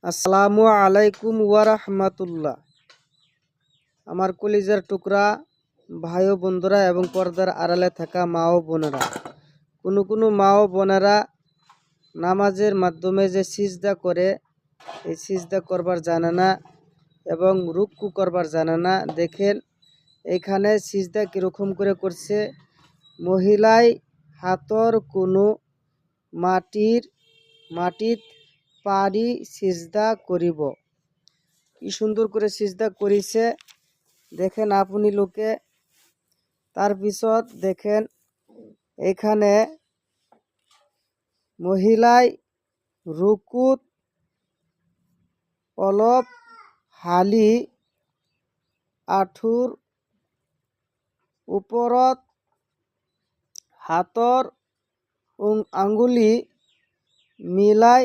আসসালামু আলাইকুম ওয়ারাহমাতুল্লাহ। আমার কলিজার টুকরা ভাই ও বন্ধুরা এবং পর্দার আড়ালে থাকা মা ও বোনেরা, কোনো মা ও বোনেরা নামাজের মাধ্যমে যে সিজদা করে, এই সিজদা করবার জানে না এবং রুকু করবার জানে না। দেখেন এখানে সিজদা কীরকম করে করছে। মহিলাই হাতর কোনো মাটিত পারি সিজদা করিব। কি সুন্দর করে সিজদা করিছে দেখেন আপনি লোকে। তার পিছত দেখেন এখানে মহিলাই রুকুত অলপ হালি আঁঠুর ওপৰত হাতৰ আঙ্গুলি মিলাই